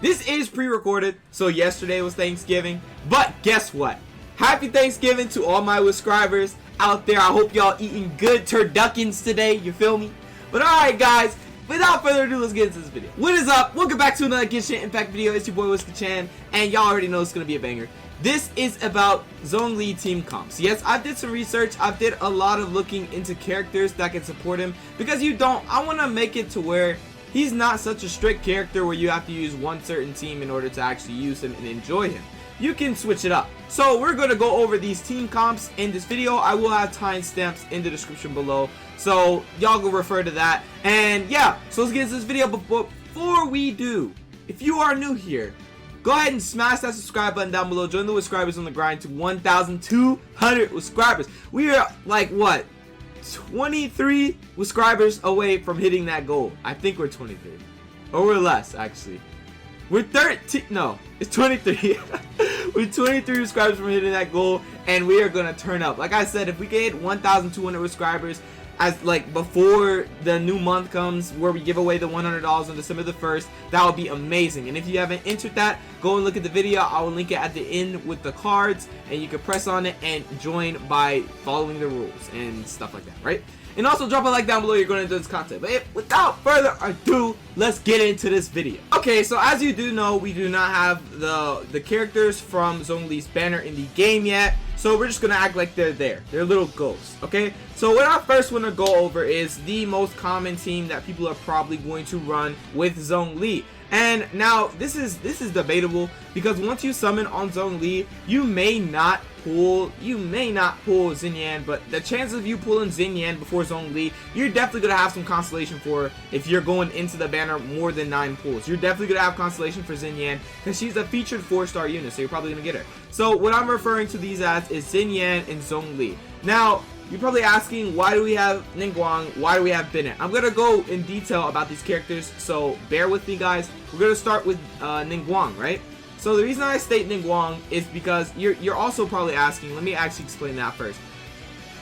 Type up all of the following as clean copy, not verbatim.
This is pre-recorded, so yesterday was Thanksgiving, but guess what? Happy Thanksgiving to all my subscribers out there. I hope y'all eating good turduckins today, you feel me? But alright guys, without further ado, let's get into this video. What is up? Welcome back to another Genshin Impact video. It's your boy Whiskey-chan, and y'all already know it's gonna be a banger. This is about ZHONGLI team comps. Yes, I did some research. I did a lot of looking into characters that can support him, because I want to make it to where he's not such a strict character where you have to use one certain team in order to actually use him and enjoy him. You can switch it up. So we're going to go over these team comps in this video. I will have timestamps in the description below, so y'all go refer to that. And yeah, so let's get into this video. But before we do, if you are new here, go ahead and smash that subscribe button down below. Join the subscribers on the grind to 1,200 subscribers. We are like, what, 23 subscribers away from hitting that goal. I think we're 23. Or we're less, actually. We're 13. No, it's 23. We're 23 subscribers from hitting that goal, and we are going to turn up. Like I said, if we get 1,200 subscribers, as like before the new month comes where we give away the $100 on December the 1st, that would be amazing. And if you haven't entered that, go and look at the video. I will link it at the end with the cards, and you can press on it and join by following the rules and stuff like that, right? And also drop a like down below. You're going to enjoy this content. But without further ado, let's get into this video. Okay, so as you do know, we do not have the characters from ZHONGLI's banner in the game yet. So we're just going to act like they're there. They're little ghosts, okay? So what I first want to go over is the most common team that people are probably going to run with ZHONGLI. And now this is debatable, because once you summon on ZHONGLI, you may not pull xinyan, but the chances of you pulling xinyan before ZHONGLI, you're definitely gonna have some constellation for if you're going into the banner more than 9 pulls. You're definitely gonna have constellation for xinyan because she's a featured 4-star unit, so you're probably gonna get her. So what I'm referring to these as is xinyan and ZHONGLI. Now you're probably asking, why do we have ningguang? Why do we have bennett? I'm gonna go in detail about these characters, so bear with me guys. We're gonna start with ningguang, right? So the reason I state ningguang is because you're also probably asking, let me actually explain that first.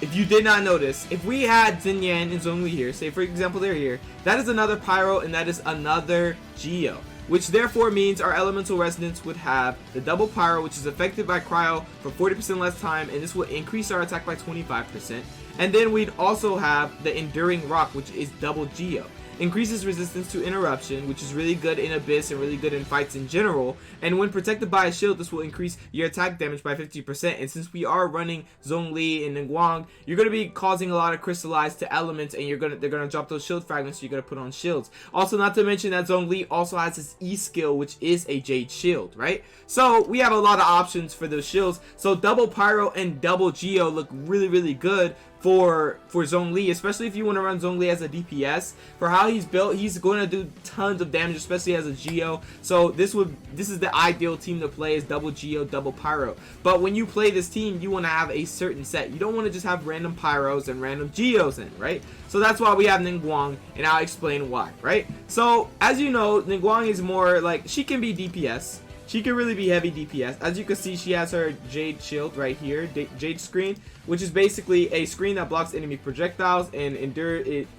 If you did not notice, if we had xinyan and ZHONGLI here, say for example they're here, that is another pyro and that is another geo, which therefore means our elemental resonance would have the double pyro, which is affected by cryo for 40% less time, and this will increase our attack by 25%. And then we'd also have the enduring rock, which is double geo. Increases resistance to interruption, which is really good in Abyss and really good in fights in general. And when protected by a shield, this will increase your attack damage by 50%. And since we are running ZHONGLI and ningguang, you're going to be causing a lot of crystallized to elements, and they're going to drop those shield fragments, so you're going to put on shields. Also, not to mention that ZHONGLI also has this E skill, which is a Jade shield, right? So we have a lot of options for those shields. So double pyro and double geo look really, really good for ZHONGLI, especially if you want to run ZHONGLI as a DPS. For how he's built, he's going to do tons of damage, especially as a geo. So this is the ideal team to play, is double geo, double pyro. But when you play this team, you want to have a certain set. You don't want to just have random pyros and random geos in, right? So that's why we have ningguang, and I'll explain why, right? So as you know, ningguang is more like, she can be DPS. She can really be heavy DPS. As you can see, she has her Jade shield right here, Jade screen, which is basically a screen that blocks enemy projectiles, and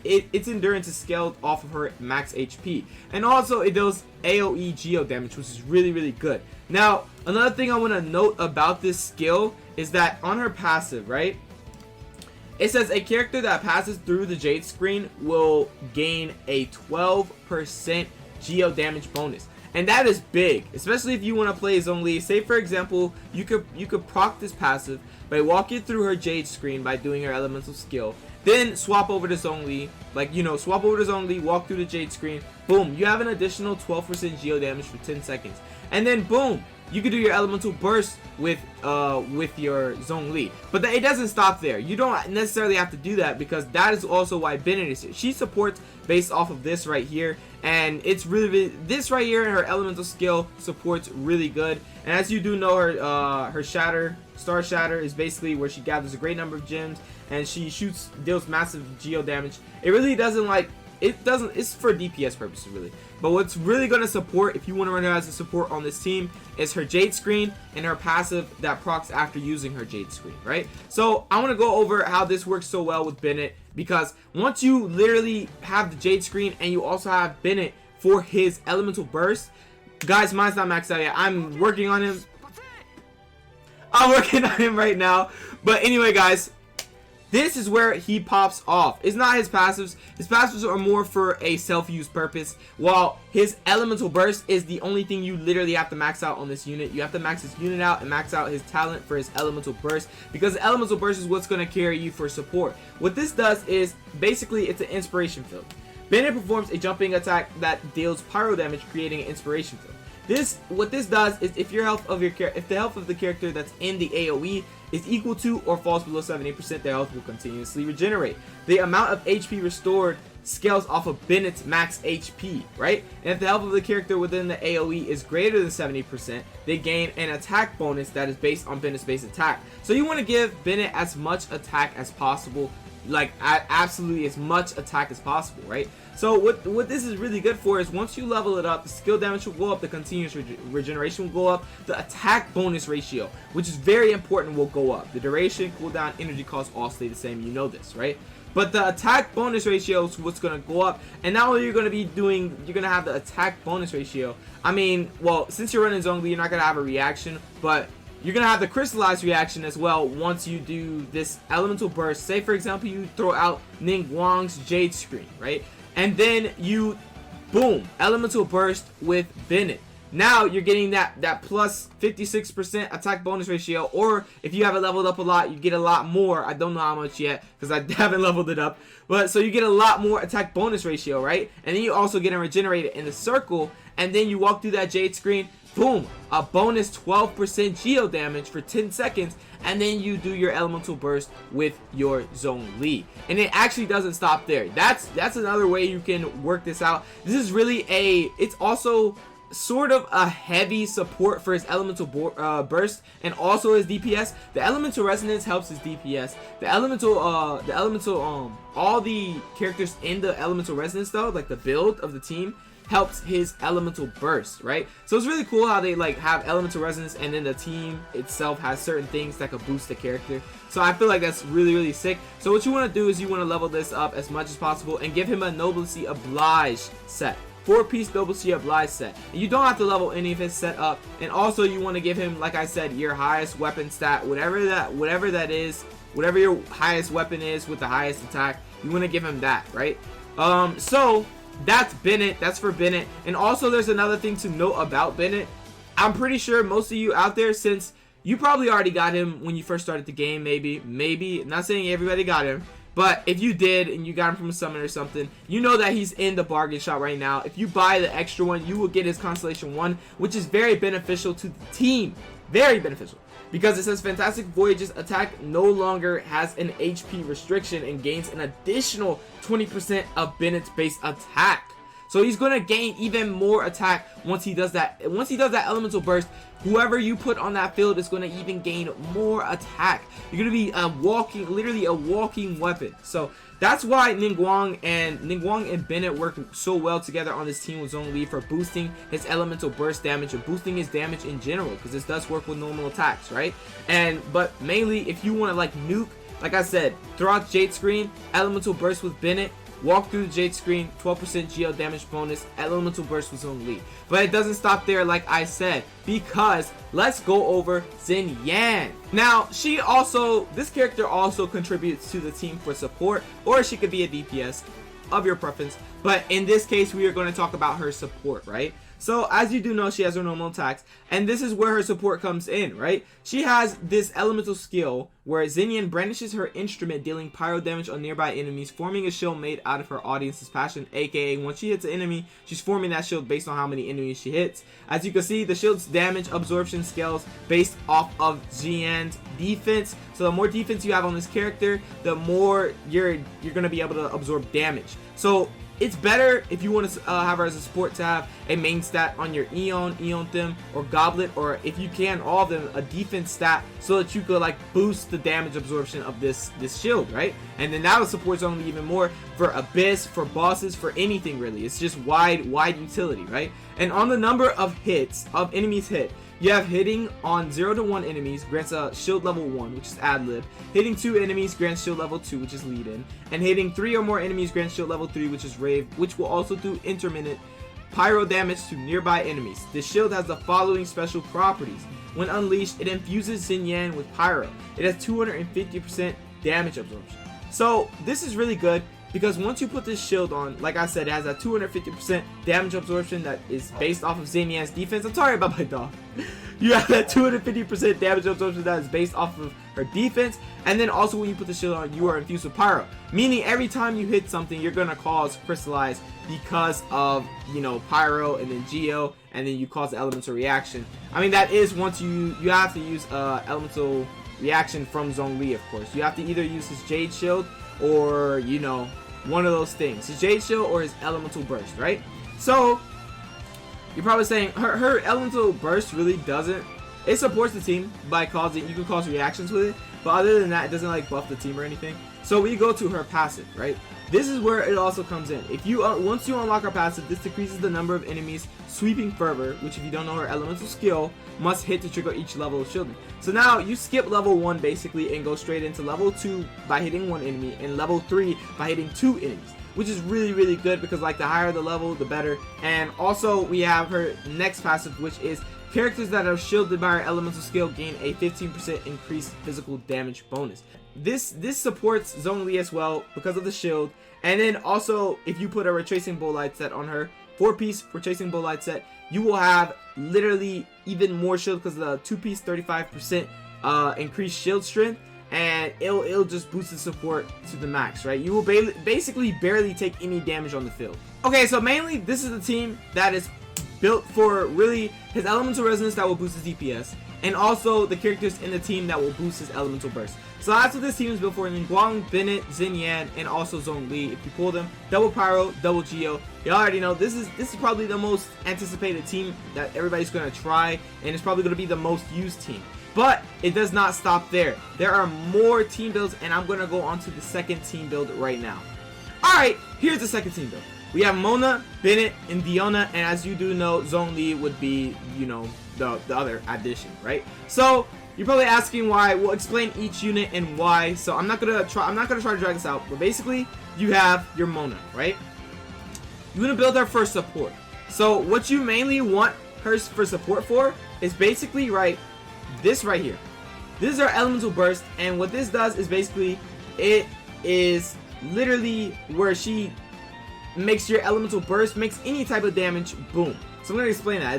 its endurance is scaled off of her max HP. And also it does AoE geo damage, which is really, really good. Now, another thing I want to note about this skill is that on her passive, right, it says a character that passes through the Jade screen will gain a 12% geo damage bonus. And that is big, especially if you want to play ZHONGLI. Say for example, you could proc this passive by walking through her Jade screen by doing her elemental skill, then swap over to ZHONGLI, swap over to ZHONGLI, walk through the Jade screen, boom, you have an additional 12% geo damage for 10 seconds, and then boom, you can do your elemental burst with your ZHONGLI. But it doesn't stop there. You don't necessarily have to do that, because that is also why Bennett is here. She supports based off of this right here, and it's really this right here, and her elemental skill supports really good. And as you do know, her shatter, star shatter, is basically where she gathers a great number of gems and she deals massive geo damage. It really doesn't it's for DPS purposes really. But what's really going to support, if you want to run her as a support on this team, is her Jade screen and her passive that procs after using her Jade screen, right? So I want to go over how this works so well with Bennett, because once you literally have the Jade screen and you also have Bennett for his elemental burst, Guys, mine's not maxed out yet. I'm working on him. I'm working on him right now. But anyway, guys, this is where he pops off. It's not his passives. His passives are more for a self-use purpose, while his elemental burst is the only thing you literally have to max out on this unit. You have to max this unit out and max out his talent for his elemental burst, because the elemental burst is what's going to carry you for support. What this does is basically it's an inspiration field. Bennett performs a jumping attack that deals pyro damage, creating an inspiration field. What this does is if the health of the character that's in the AoE is equal to or falls below 70%, their health will continuously regenerate. The amount of HP restored scales off of Bennett's max HP, right? And if the health of the character within the AoE is greater than 70%, they gain an attack bonus that is based on Bennett's base attack. So you want to give Bennett as much attack as possible, like absolutely as much attack as possible, right? So what this is really good for is once you level it up, the skill damage will go up, the continuous regeneration will go up, the attack bonus ratio, which is very important, will go up. The duration, cooldown, energy cost all stay the same. You know this, right? But the attack bonus ratio is what's going to go up. And not only you're going to have the attack bonus ratio. I mean, well, since you're running ZHONGLI, you're not going to have a reaction, but you're going to have the crystallized reaction as well once you do this elemental burst. Say, for example, you throw out Ningguang's Jade Screen, right? And then you, boom, elemental burst with Bennett. Now you're getting that plus 56% attack bonus ratio, or if you have it leveled up a lot, you get a lot more. I don't know how much yet because I haven't leveled it up. But so you get a lot more attack bonus ratio, right? And then you also get to regenerate it in the circle, and then you walk through that Jade Screen. Boom, a bonus 12% geo damage for 10 seconds, and then you do your elemental burst with your ZHONGLI. And it actually doesn't stop there. That's another way you can work this out. This is really it's also sort of a heavy support for his elemental burst and also his DPS. The elemental resonance helps his DPS. All the characters in the elemental resonance though, like the build of the team, helps his elemental burst, right? So it's really cool how they like have elemental resonance and then the team itself has certain things that could boost the character. So I feel like that's really sick. So what you want to do is you want to level this up as much as possible and give him a Nobility Oblige set. 4-piece Nobility Oblige set. And you don't have to level any of his set up. And also you want to give him, like I said, your highest weapon stat, whatever that is, whatever your highest weapon is with the highest attack, you want to give him that, right? So that's Bennett. That's for Bennett. And also there's another thing to note about Bennett. I'm pretty sure most of you out there, since you probably already got him when you first started the game, maybe, not saying everybody got him, but if you did and you got him from a summon or something, you know that he's in the bargain shop right now. If you buy the extra one, you will get his Constellation 1, which is very beneficial to the team. Very beneficial. Because it says Fantastic Voyage's attack no longer has an HP restriction and gains an additional 20% of Bennett's base attack. So he's going to gain even more attack once he does that. Once he does that elemental burst, whoever you put on that field is going to even gain more attack. You're going to be literally a walking weapon. So that's why Ningguang and Bennett work so well together on this team with ZHONGLI for boosting his elemental burst damage and boosting his damage in general, because this does work with normal attacks, right? But mainly if you want to like nuke, like I said, throw out Jade Screen, elemental burst with Bennett, walk through the Jade Screen, 12% geo damage bonus, elemental burst with ZHONGLI. But it doesn't stop there, like I said, because let's go over Xinyan. Now, this character also contributes to the team for support, or she could be a DPS of your preference. But in this case, we are going to talk about her support, right? So as you do know, she has her normal attacks, and this is where her support comes in, right? She has this elemental skill where Xinyan brandishes her instrument, dealing pyro damage on nearby enemies, forming a shield made out of her audience's passion, aka once she hits an enemy, she's forming that shield based on how many enemies she hits. As you can see, the shield's damage absorption scales based off of Xinyan's defense. So the more defense you have on this character, the more you're going to be able to absorb damage. So it's better if you want to have her as a support to have a main stat on your Eon Them, or Goblet, or if you can, all of them, a defense stat, so that you could like boost the damage absorption of this shield, right? And then that'll support ZHONGLI even more for Abyss, for bosses, for anything really. It's just wide utility, right? And on the number of hits, of enemies hit, you have hitting on 0 to 1 enemies grants a shield level 1, which is ad-lib. Hitting 2 enemies grants shield level 2, which is lead-in. And hitting 3 or more enemies grants shield level 3, which is rave, which will also do intermittent. pyro damage to nearby enemies. This shield has the following special properties. When unleashed, it infuses xinyan with pyro. It has 250% damage absorption. So this is really good because once you put this shield on, like I said, it has a 250% damage absorption that is based off of Xinyan's defense. I'm sorry about my dog. You have that 250% damage absorption that is based off of her defense. And then also when you put the shield on, you are infused with pyro. Meaning every time you hit something, you're going to cause crystallize because of, you know, pyro and then geo. And then you cause the elemental reaction. I mean, that is once you have to use elemental reaction from ZHONGLI, of course. You have to either use his Jade Shield or, you know, one of those things. His Jade Shield or his Elemental Burst, right? So, you're probably saying, her Elemental Burst really doesn't... It supports the team by causing... You can cause reactions with it. But other than that, it doesn't, like, buff the team or anything. So, we go to her passive, right? This is where it also comes in. If you once you unlock her passive, this decreases the number of enemies sweeping fervor, which if you don't know her elemental skill, must hit to trigger each level of shielding. So now you skip level 1 basically and go straight into level 2 by hitting 1 enemy and level 3 by hitting 2 enemies, which is really good because like the higher the level, the better. And also we have her next passive, which is characters that are shielded by her elemental skill gain a 15% increased physical damage bonus. This supports ZHONGLI as well because of the shield. And then also, if you put a retracing bolide set on her, 4-piece retracing bolide set, you will have literally even more shield because of the 2-piece 35% increased shield strength, and it'll just boost the support to the max, right? You will basically barely take any damage on the field. Okay, so mainly this is the team that is built for really his elemental resonance that will boost his DPS, and also the characters in the team that will boost his elemental burst. So that's what this team is built for. Ningguang, Bennett, Xinyan, and also ZHONGLI. If you pull them, double pyro, double geo. You already know this is probably the most anticipated team that everybody's gonna try, and it's probably gonna be the most used team. But it does not stop there. There are more team builds, and I'm gonna go on to the second team build right now. Alright, here's the second team build. We have Mona, Bennett, and Diona, and as you do know, ZHONGLI would be, you know, the other addition, right? So you're probably asking why. We'll explain each unit and why. So I'm not gonna try to drag this out. But basically, you have your Mona, right? You want to build her for support. So what you mainly want her for support for is basically this right here. This is our elemental burst, and what this does is basically it is literally where she makes your elemental burst, makes any type of damage, boom. So I'm gonna explain that.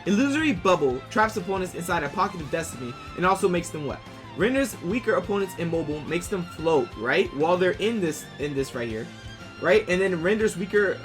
Illusory bubble traps opponents inside a pocket of destiny and also makes them wet. Renders weaker opponents immobile, makes them float, right? While they're in this right here, right? And then renders weaker,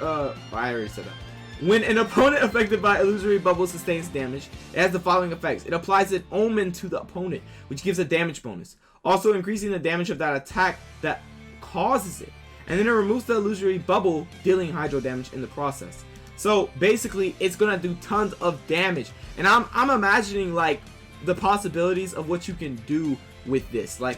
I already said that. When an opponent affected by illusory bubble sustains damage, it has the following effects. It applies an omen to the opponent, which gives a damage bonus, also increasing the damage of that attack that causes it. And then it removes the illusory bubble, dealing hydro damage in the process. So basically, it's gonna do tons of damage, and I'm imagining like the possibilities of what you can do with this. Like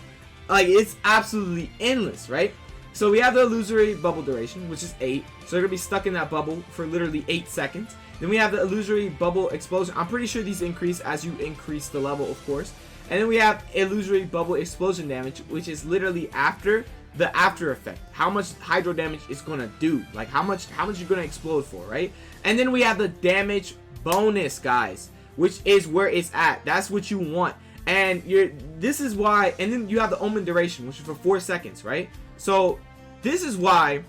it's absolutely endless, right? So we have the illusory bubble duration, which is 8. So you're gonna be stuck in that bubble for literally 8 seconds. Then we have the illusory bubble explosion. I'm pretty sure these increase as you increase the level, of course. And then we have illusory bubble explosion damage, which is literally after the after effect, how much hydro damage is gonna do, like how much you're gonna explode for, right? And then we have the damage bonus, guys, which is where it's at. That's what you want, and this is why. And then you have the omen duration, which is for 4 seconds, right? So this is why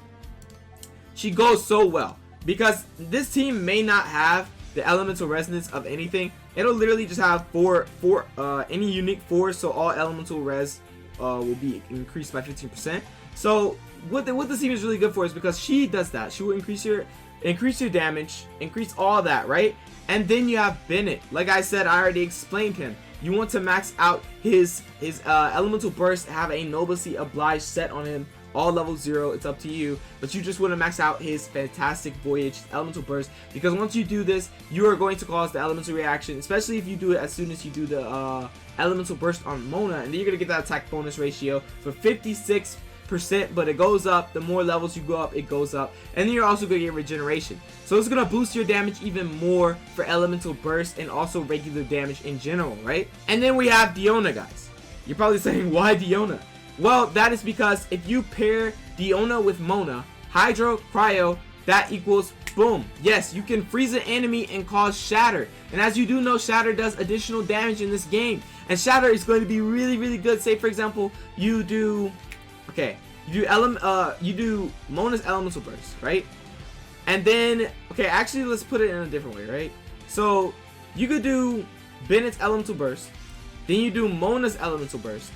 she goes so well, because this team may not have the elemental resonance of anything. It'll literally just have any unique 4, so all elemental res will be increased by 15%. So what the team is really good for is because she does that. She will increase your damage, increase all that, right? And then you have Bennett. Like I said, I already explained him. You want to max out his elemental burst, have a nobility oblige set on him, all level 0. It's up to you, but you just want to max out his fantastic voyage elemental burst, because once you do this, you are going to cause the elemental reaction, especially if you do it as soon as you do the elemental burst on Mona, and then you're gonna get that attack bonus ratio for 56%, but it goes up. The more levels you go up, it goes up, and then you're also gonna get regeneration, so it's gonna boost your damage even more for elemental burst and also regular damage in general, right? And then we have Diona, guys. You're probably saying, why Diona? Well, that is because if you pair Diona with Mona, Hydro, Cryo, that equals Boom. Yes, you can freeze an enemy and cause shatter. And as you do know, shatter does additional damage in this game. And shatter is going to be really, really good. Say, for example, you do Mona's elemental burst, right? And then, okay, actually, let's put it in a different way, right? So you could do Bennett's elemental burst, then you do Mona's elemental burst,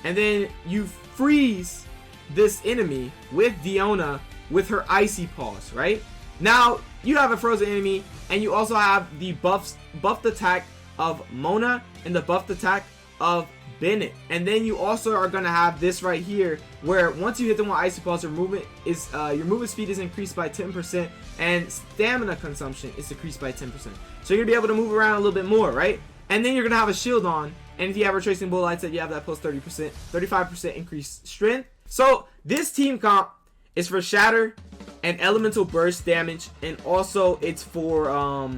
and then you freeze this enemy with Diona with her icy paws, right? Now you have a frozen enemy, and you also have the buffed attack of Mona and the buffed attack of Bennett. And then you also are gonna have this right here, where once you hit them with icy paws, your movement speed is increased by 10%, and stamina consumption is decreased by 10%. So you're gonna be able to move around a little bit more, right? And then you're gonna have a shield on, and if you have retracing bull lights, you have that plus 30%, 35% increased strength. So this team comp is for shatter and elemental burst damage, and also it's for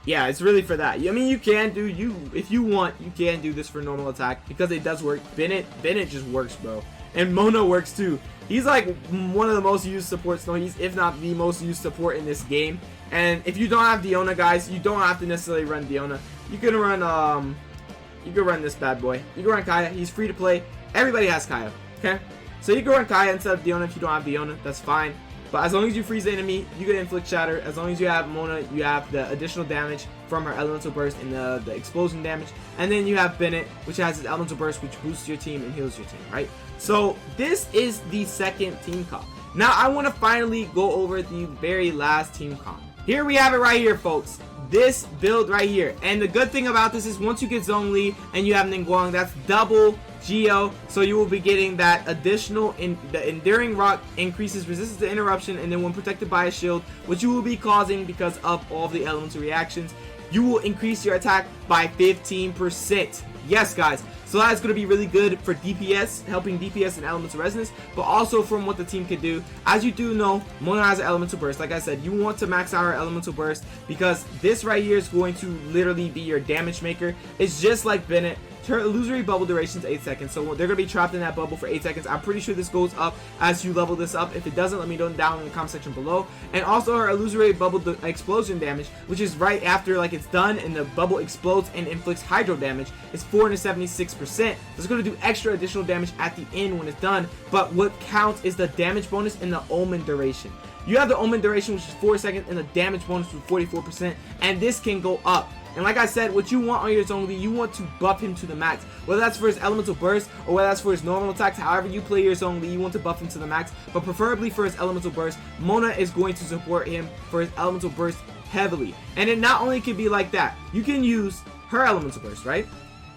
yeah, it's really for that. I mean, you can do, if you want, you can do this for normal attack because it does work. Bennett just works, bro. And Mona works too. He's like one of the most used supports. No, he's if not the most used support in this game. And if you don't have Diona, guys, you don't have to necessarily run Diona. You can run this bad boy. You can run Kaeya. He's free to play. Everybody has Kaeya. Okay, so you can run Kaeya instead of Diona if you don't have Diona. That's fine. But as long as you freeze the enemy, you can inflict shatter. As long as you have Mona, you have the additional damage from her elemental burst and the explosion damage. And then you have Bennett, which has his elemental burst, which boosts your team and heals your team, right? So this is the second team comp. Now I want to finally go over the very last team comp. Here we have it right here, folks. This build right here. And the good thing about this is once you get ZHONGLI and you have Ningguang, that's double Geo, so you will be getting that additional the enduring rock increases resistance to interruption, and then when protected by a shield, which you will be causing because of all the elemental reactions, you will increase your attack by 15%. Yes, guys. So that's going to be really good for DPS, helping DPS and elemental resonance, but also from what the team can do. As you do know, Mona has an elemental burst. Like I said, you want to max out her elemental burst because this right here is going to literally be your damage maker. It's just like Bennett. Her illusory bubble duration is 8 seconds, so they're going to be trapped in that bubble for 8 seconds. I'm pretty sure this goes up as you level this up. If it doesn't, let me know down in the comment section below. And also her illusory bubble explosion damage, which is right after like it's done and the bubble explodes and inflicts hydro damage, is 476%. So it's going to do extra additional damage at the end when it's done, but what counts is the damage bonus and the omen duration. You have the omen duration, which is 4 seconds, and the damage bonus is 44%, and this can go up. And like I said, what you want on your ZHONGLI, you want to buff him to the max. Whether that's for his elemental burst or whether that's for his normal attacks, however you play your ZHONGLI, you want to buff him to the max. But preferably for his elemental burst, Mona is going to support him for his elemental burst heavily. And it not only can be like that, you can use her elemental burst, right?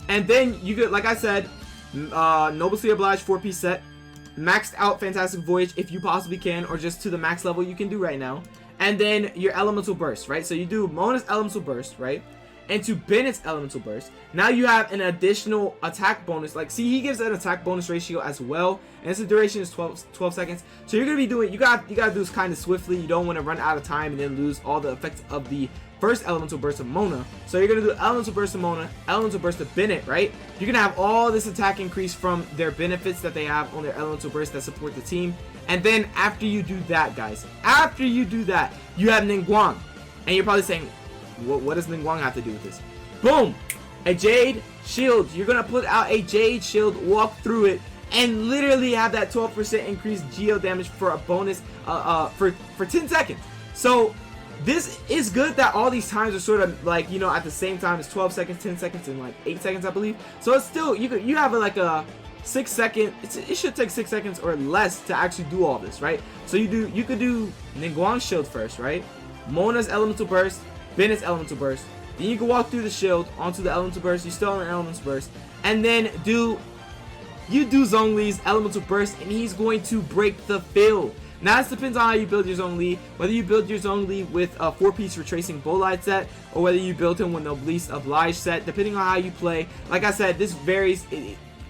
And then you could, like I said, Noblessly Obliged 4-piece set, maxed out Fantastic Voyage if you possibly can, or just to the max level you can do right now. And then your elemental burst, right? So you do Mona's elemental burst, right? And to Bennett's elemental burst, now you have an additional attack bonus. Like, see, he gives an attack bonus ratio as well, and the duration is 12 seconds. So you're gonna be doing, you gotta do this kind of swiftly. You don't want to run out of time and then lose all the effects of the first elemental burst of Mona. So you're gonna do elemental burst of Mona, elemental burst of Bennett, right? You're gonna have all this attack increase from their benefits that they have on their elemental burst that support the team. And then after you do that, guys, after you do that, you have Ningguang, and you're probably saying, what does Ningguang have to do with this? Boom! A Jade Shield. You're gonna put out a Jade Shield, walk through it, and literally have that 12% increased geo damage for a bonus for 10 seconds. So this is good that all these times are sort of like, you know, at the same time. It's 12 seconds, 10 seconds, and like 8 seconds, I believe. So it's still, you have like a 6 second, it should take 6 seconds or less to actually do all this, right? So you could do Ningguang's shield first, right? Mona's elemental burst, Bennett's elemental burst, then you can walk through the shield onto the elemental burst. You still on an elemental burst, and then do ZHONGLI's elemental burst, and he's going to break the field. Now this depends on how you build your ZHONGLI, whether you build your ZHONGLI with a 4-piece retracing bolide set, or whether you build him with Noblesse Obliged set, depending on how you play. Like I said, this varies.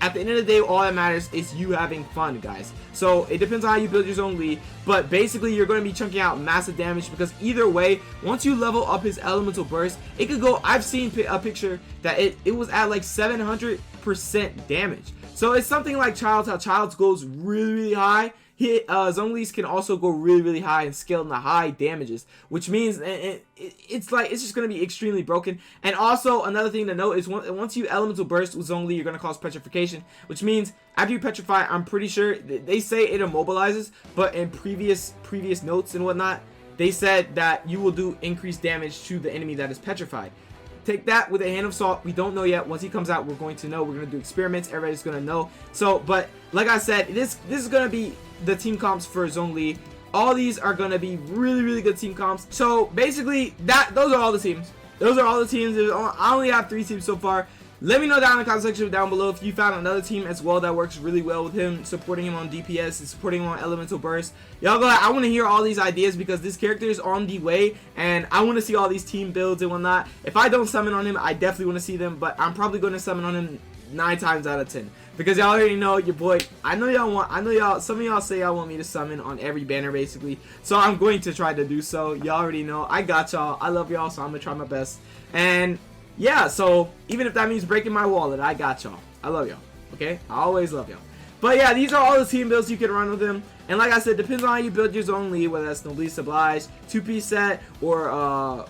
At the end of the day, all that matters is you having fun, guys. So it depends on how you build your ZHONGLI, but basically you're going to be chunking out massive damage, because either way, once you level up his elemental burst, it could go, I've seen a picture that it was at like 700% damage. So it's something like Child's, how Child's goes really, really high. Zhongli's can also go really high and scale into high damages, which means it's just going to be extremely broken. And also another thing to note is once you elemental burst with Zhongli, you're going to cause petrification, which means after you petrify, I'm pretty sure they say it immobilizes, but in previous notes and whatnot, they said that you will do increased damage to the enemy that is petrified. Take that with a hand of salt. We don't know yet. Once he comes out, we're going to know. We're going to do experiments. Everybody's going to know. So, but like I said, this is going to be the team comps for Zhongli. All these are going to be really good team comps. So basically, those are all the teams. Those are all the teams. I only have 3 teams so far. Let me know down in the comment section down below if you found another team as well that works really well with him, supporting him on DPS and supporting him on Elemental Burst. Y'all go ahead. I want to hear all these ideas because this character is on the way and I want to see all these team builds and whatnot. If I don't summon on him, I definitely want to see them, but I'm probably going to summon on him 9 times out of 10 because y'all already know your boy. I know some of y'all say y'all want me to summon on every banner basically, so I'm going to try to do so. Y'all already know. I got y'all. I love y'all, so I'm going to try my best. And yeah, so even if that means breaking my wallet, I got y'all. I love y'all. Okay? I always love y'all. But yeah, these are all the team builds you can run with them. And like I said, depends on how you build your Zhongli, whether that's Noblesse Oblige, 2-piece set, or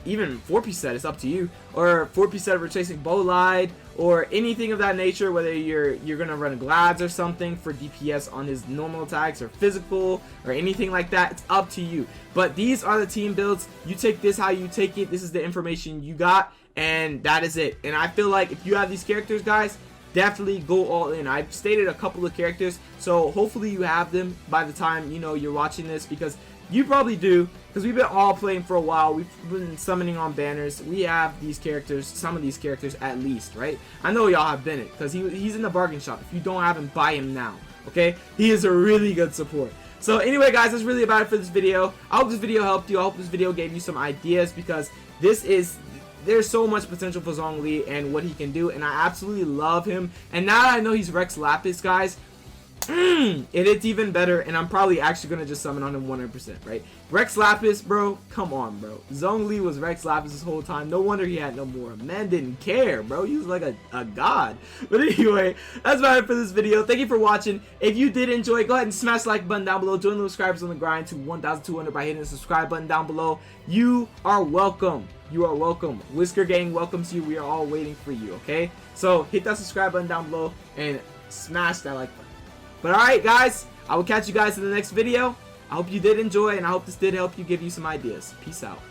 even 4-piece set. It's up to you. Or 4-piece set of Retracing Bolide, or anything of that nature, whether you're gonna run Glads or something for DPS on his normal attacks, or physical, or anything like that. It's up to you. But these are the team builds. You take this how you take it. This is the information you got. And that is it. And I feel like if you have these characters, guys, definitely go all in. I've stated a couple of characters, so hopefully you have them by the time you're watching this, because you probably do, because we've been all playing for a while. We've been summoning on banners. We have these characters, some of these characters at least, right? I know y'all have Bennett because he's in the bargain shop. If you don't have him, buy him now. Okay, he is a really good support. So anyway, guys, that's really about it for this video. I hope this video helped you. I hope this video gave you some ideas, because there's so much potential for Zhongli and what he can do, and I absolutely love him. And now that I know he's Rex Lapis, guys, it's even better, and I'm probably actually going to just summon on him 100%, right? Rex Lapis, bro, come on, bro. Zhongli was Rex Lapis this whole time. No wonder he had no more. Man didn't care, bro. He was like a god. But anyway, that's about it for this video. Thank you for watching. If you did enjoy, go ahead and smash the like button down below. Join the subscribers on the grind to 1,200 by hitting the subscribe button down below. You are welcome. You are welcome. Whisker Gang welcomes you. We are all waiting for you, okay? So hit that subscribe button down below and smash that like button. But alright, guys, I will catch you guys in the next video. I hope you did enjoy, and I hope this did help you, give you some ideas. Peace out.